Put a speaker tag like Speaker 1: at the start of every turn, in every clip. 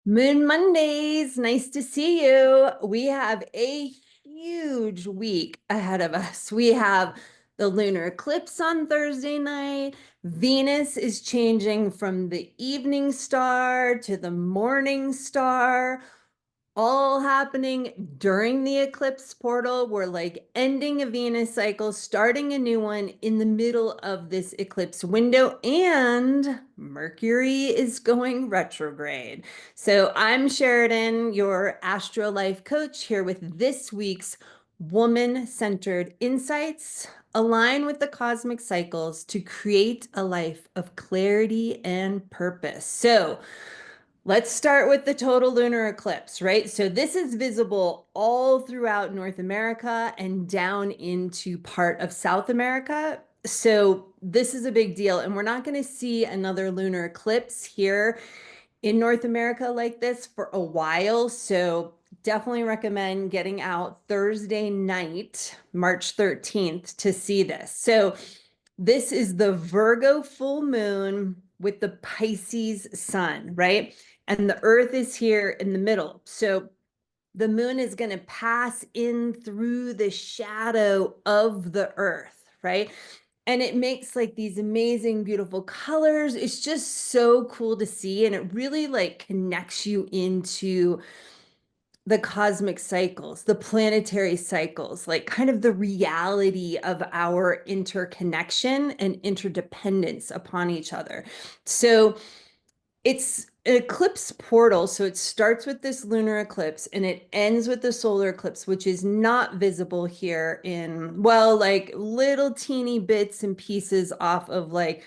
Speaker 1: Moon Mondays, nice to see you. We have a huge week ahead of us. We have the lunar eclipse on Thursday night. Venus is changing from the evening star to the morning star, all happening during the eclipse portal. We're like ending a Venus cycle, starting a new one in the middle of this eclipse window, and Mercury is going retrograde. So I'm Sheridan, your Astro Life coach, here with this week's woman-centered insights. Align with the cosmic cycles to create a life of clarity and purpose. So let's start with the total lunar eclipse, right? So this is visible all throughout North America and down into part of South America. So this is a big deal, and we're not going to see another lunar eclipse here in North America like this for a while. So definitely recommend getting out Thursday night, March 13th, to see this. So this is the Virgo full moon with the Pisces sun, right? And the earth is here in the middle. So the moon is going to pass in through the shadow of the earth, right? And it makes like these amazing, beautiful colors. It's just so cool to see. And it really like connects you into the cosmic cycles, the planetary cycles, like kind of the reality of our interconnection and interdependence upon each other. So it's an eclipse portal. So it starts with this lunar eclipse and it ends with the solar eclipse, which is not visible here in, well, like little teeny bits and pieces off of like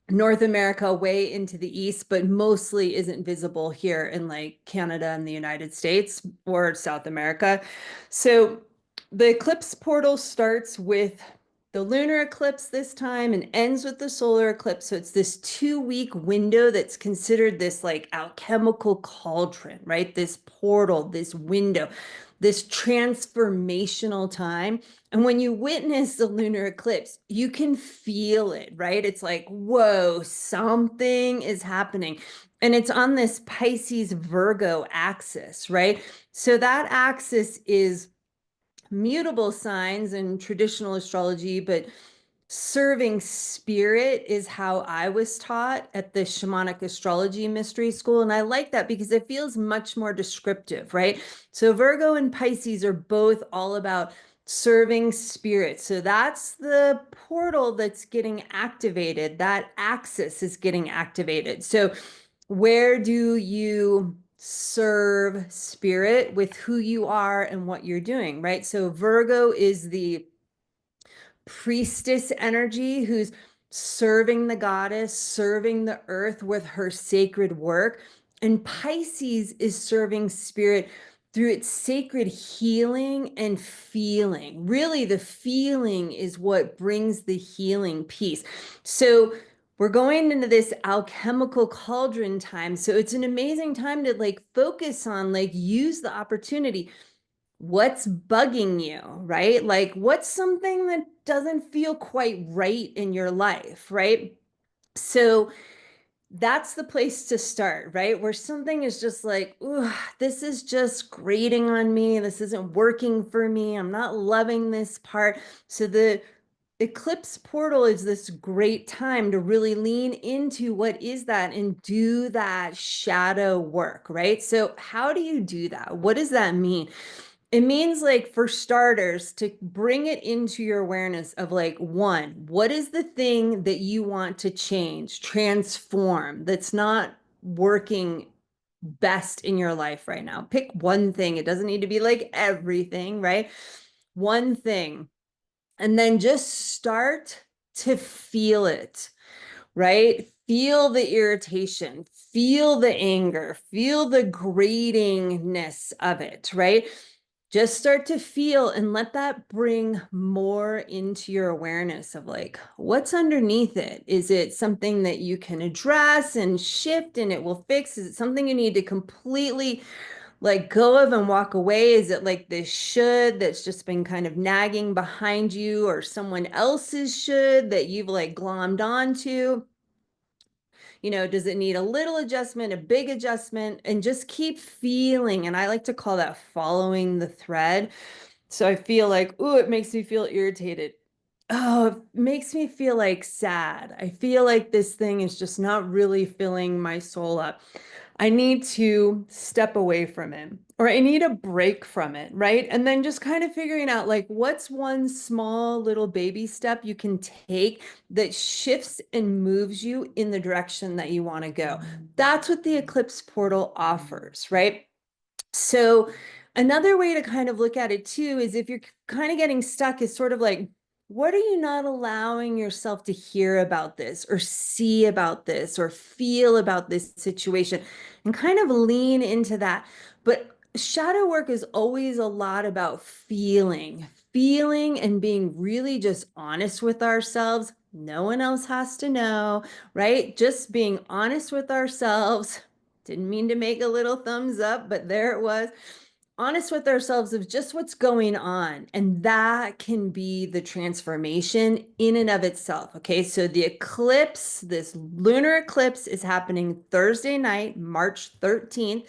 Speaker 1: North America way into the east, but mostly isn't visible here in like Canada and the United States or South America. So the eclipse portal starts with the lunar eclipse this time and ends with the solar eclipse. So it's this 2-week window that's considered this like alchemical cauldron, right? This portal, this window, this transformational time. And when you witness the lunar eclipse, you can feel it, right? It's like, whoa, something is happening. And it's on this Pisces Virgo axis, right? So that axis is mutable signs in traditional astrology, but serving spirit is how I was taught at the shamanic astrology mystery school. And I like that because it feels much more descriptive, right? So Virgo and Pisces are both all about serving spirit. So that's the portal that's getting activated. That axis is getting activated. So where do you serve spirit with who you are and what you're doing, right? So Virgo is the priestess energy who's serving the goddess, serving the earth with her sacred work. And Pisces is serving spirit through its sacred healing and feeling. Really, the feeling is what brings the healing piece. So we're going into this alchemical cauldron time. So it's an amazing time to like focus on, like, use the opportunity. What's bugging you, right? Like, what's something that doesn't feel quite right in your life, right? So that's the place to start, right? Where something is just like, ooh, this is just grating on me. This isn't working for me. I'm not loving this part. So the eclipse portal is this great time to really lean into what is that and do that shadow work, right? So how do you do that? What does that mean? It means, like, for starters, to bring it into your awareness of like, one, what is the thing that you want to change, transform, that's not working best in your life right now? Pick one thing. It doesn't need to be like everything, right? One thing. And then just start to feel it, right? Feel the irritation, feel the anger, feel the gratingness of it, right? Just start to feel and let that bring more into your awareness of like, what's underneath it? Is it something that you can address and shift and it will fix? Is it something you need to completely let go of and walk away? Is it like this should that's just been kind of nagging behind you, or someone else's should that you've like glommed onto? does it need a little adjustment, a big adjustment, and just keep feeling. And I like to call that following the thread. So I feel like, oh, it makes me feel irritated. Oh, it makes me feel like sad. I feel like this thing is just not really filling my soul up. I need to step away from it, or I need a break from it, right? And then just kind of figuring out like what's one small little baby step you can take that shifts and moves you in the direction that you want to go. That's what the Eclipse Portal offers, right? So another way to kind of look at it too is if you're kind of getting stuck is sort of like, what are you not allowing yourself to hear about this or see about this or feel about this situation, and kind of lean into that. But shadow work is always a lot about feeling and being really just honest with ourselves. No one else has to know, right? Just being honest with ourselves. Didn't mean to make a little thumbs up, but there it was. Honest with ourselves of just what's going on. And that can be the transformation in and of itself. Okay. So the eclipse, this lunar eclipse is happening Thursday night, March 13th,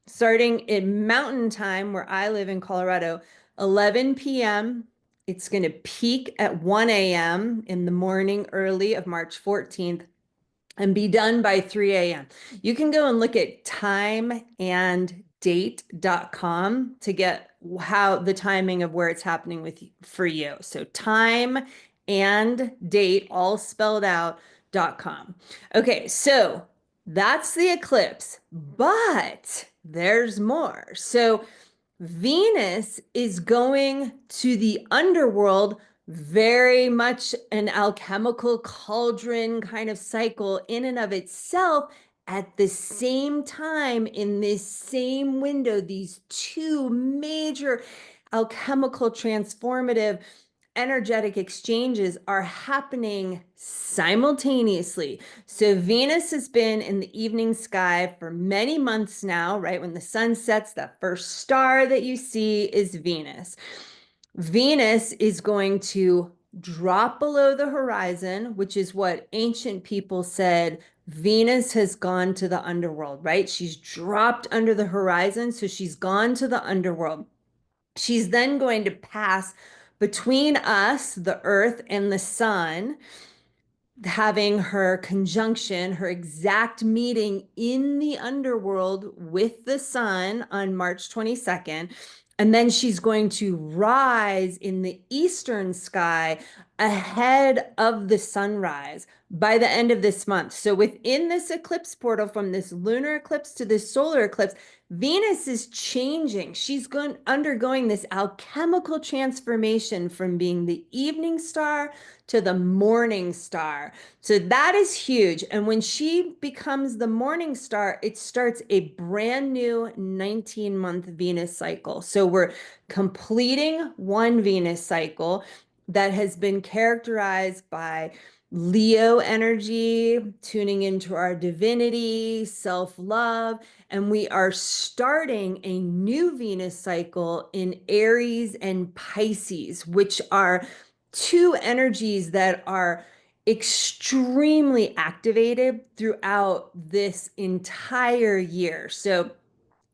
Speaker 1: starting in mountain time where I live in Colorado, 11 p.m. It's going to peak at 1 a.m. in the morning early of March 14th and be done by 3 a.m. You can go and look at timeanddate.com to get how the timing of where it's happening for you. So time and date all spelled out.com. Okay, so that's the eclipse, but there's more. So Venus is going to the underworld, very much an alchemical cauldron kind of cycle in and of itself at the same time in this same window. These two major alchemical transformative energetic exchanges are happening simultaneously. So Venus has been in the evening sky for many months now, right? When the sun sets, that first star that you see is Venus. Venus is going to drop below the horizon, which is what ancient people said. Venus has gone to the underworld, right? She's dropped under the horizon, so she's gone to the underworld. She's then going to pass between us, the earth, and the sun, having her conjunction, her exact meeting in the underworld with the sun on March 22nd. And then she's going to rise in the eastern sky ahead of the sunrise by the end of this month. So within this eclipse portal, from this lunar eclipse to this solar eclipse, Venus is changing. She's undergoing this alchemical transformation from being the evening star to the morning star. So that is huge. And when she becomes the morning star, it starts a brand new 19-month Venus cycle. So we're completing one Venus cycle that has been characterized by Leo energy, tuning into our divinity, self-love, and we are starting a new Venus cycle in Aries and Pisces, which are two energies that are extremely activated throughout this entire year. So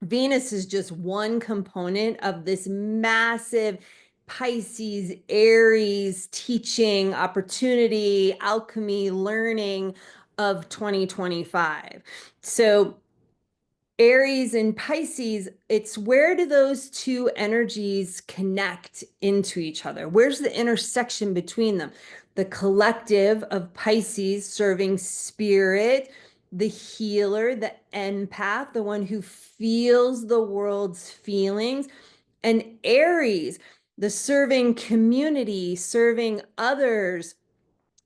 Speaker 1: Venus is just one component of this massive Pisces, Aries teaching, opportunity, alchemy, learning of 2025. So Aries and Pisces, it's where do those two energies connect into each other? Where's the intersection between them? The collective of Pisces serving spirit, the healer, the empath, the one who feels the world's feelings, and Aries, the serving community, serving others,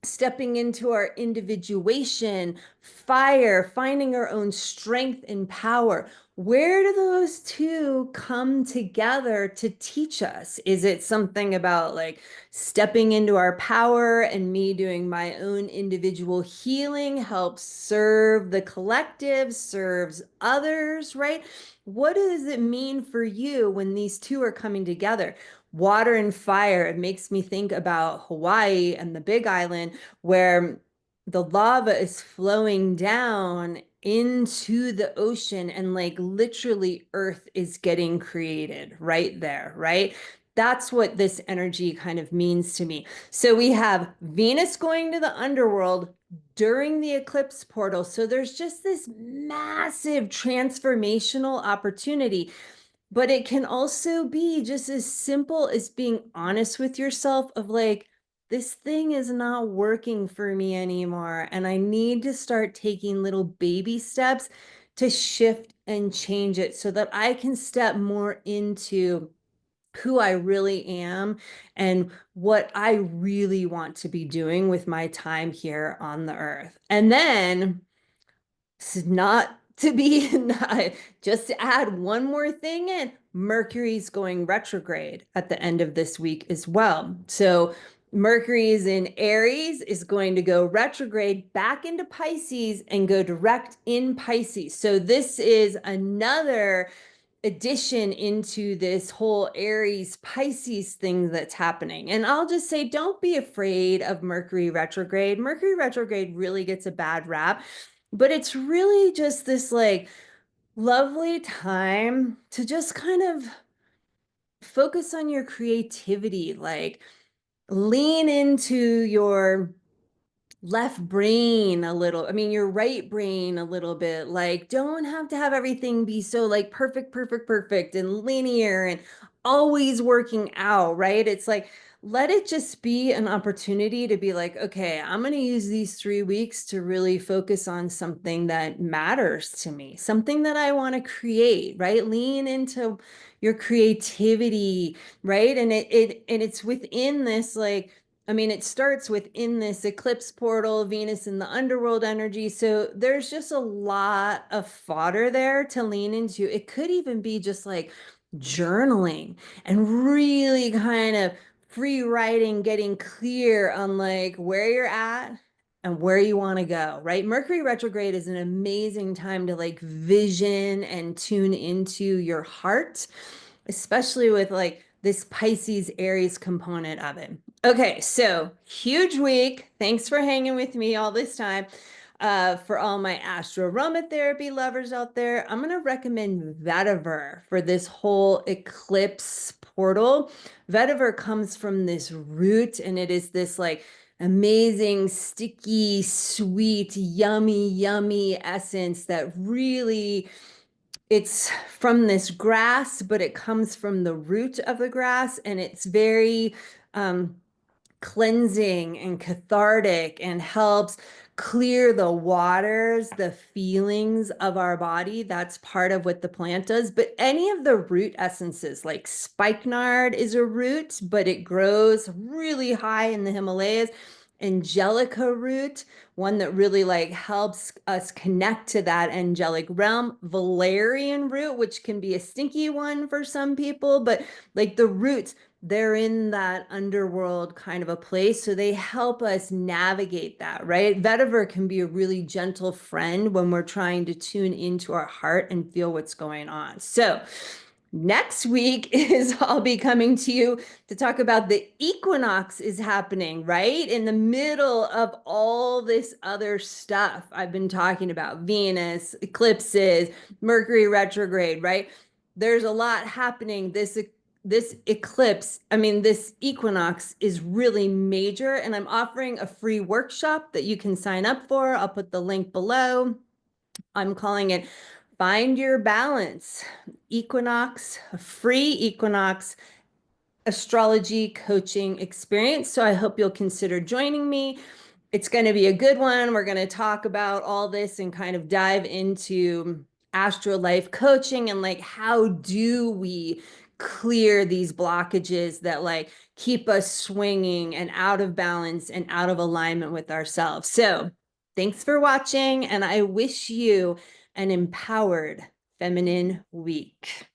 Speaker 1: stepping into our individuation, fire, finding our own strength and power. Where do those two come together to teach us? Is it something about like stepping into our power and me doing my own individual healing helps serve the collective, serves others, right? What does it mean for you when these two are coming together? Water and fire, it makes me think about Hawaii and the Big Island, where the lava is flowing down into the ocean, and like literally Earth is getting created right there, right? That's what this energy kind of means to me. So we have Venus going to the underworld during the eclipse portal. So there's just this massive transformational opportunity. But it can also be just as simple as being honest with yourself of like, this thing is not working for me anymore. And I need to start taking little baby steps to shift and change it so that I can step more into who I really am and what I really want to be doing with my time here on the earth. And then not to be just to add one more thing in, Mercury's going retrograde at the end of this week as well. So Mercury is in Aries, is going to go retrograde back into Pisces and go direct in Pisces. So this is another addition into this whole Aries Pisces thing that's happening. And I'll just say, don't be afraid of Mercury retrograde. Mercury retrograde really gets a bad rap, but it's really just this like lovely time to just kind of focus on your creativity, like lean into your left brain a little. I mean, your right brain a little bit. Like, don't have to have everything be so like perfect, perfect, perfect and linear and always working out, right? It's like, let it just be an opportunity to be like, okay, I'm going to use these 3 weeks to really focus on something that matters to me, something that I want to create, right? Lean into your creativity, right? And it's within this like, I mean, it starts within this eclipse portal, Venus in the underworld energy. So there's just a lot of fodder there to lean into. It could even be just like journaling and really kind of free writing, getting clear on like where you're at and where you want to go, right? Mercury retrograde is an amazing time to like vision and tune into your heart, especially with like this Pisces Aries component of it. Okay, so huge week. Thanks for hanging with me all this time. For all my astro aromatherapy lovers out there, I'm going to recommend vetiver for this whole eclipse portal. Vetiver comes from this root, and it is this like amazing, sticky, sweet, yummy, yummy essence that really it's from this grass, but it comes from the root of the grass, and it's very um, cleansing and cathartic and helps clear the waters, the feelings of our body. That's part of what the plant does. But any of the root essences, like spikenard is a root, but it grows really high in the Himalayas. Angelica root, one that really like helps us connect to that angelic realm. Valerian root, which can be a stinky one for some people, but like the roots, they're in that underworld kind of a place. So they help us navigate that, right? Vetiver can be a really gentle friend when we're trying to tune into our heart and feel what's going on. So next week is I'll be coming to you to talk about the equinox is happening right in the middle of all this other stuff I've been talking about, Venus, eclipses, Mercury retrograde, right? There's a lot happening. This eclipse, I mean, this equinox is really major, and I'm offering a free workshop that you can sign up for. I'll put the link below. I'm calling it Find Your Balance Equinox, a free equinox astrology coaching experience. So I hope you'll consider joining me. It's going to be a good one. We're going to talk about all this and kind of dive into astro life coaching and like how do we clear these blockages that like keep us swinging and out of balance and out of alignment with ourselves. So thanks for watching, and I wish you an empowered feminine week.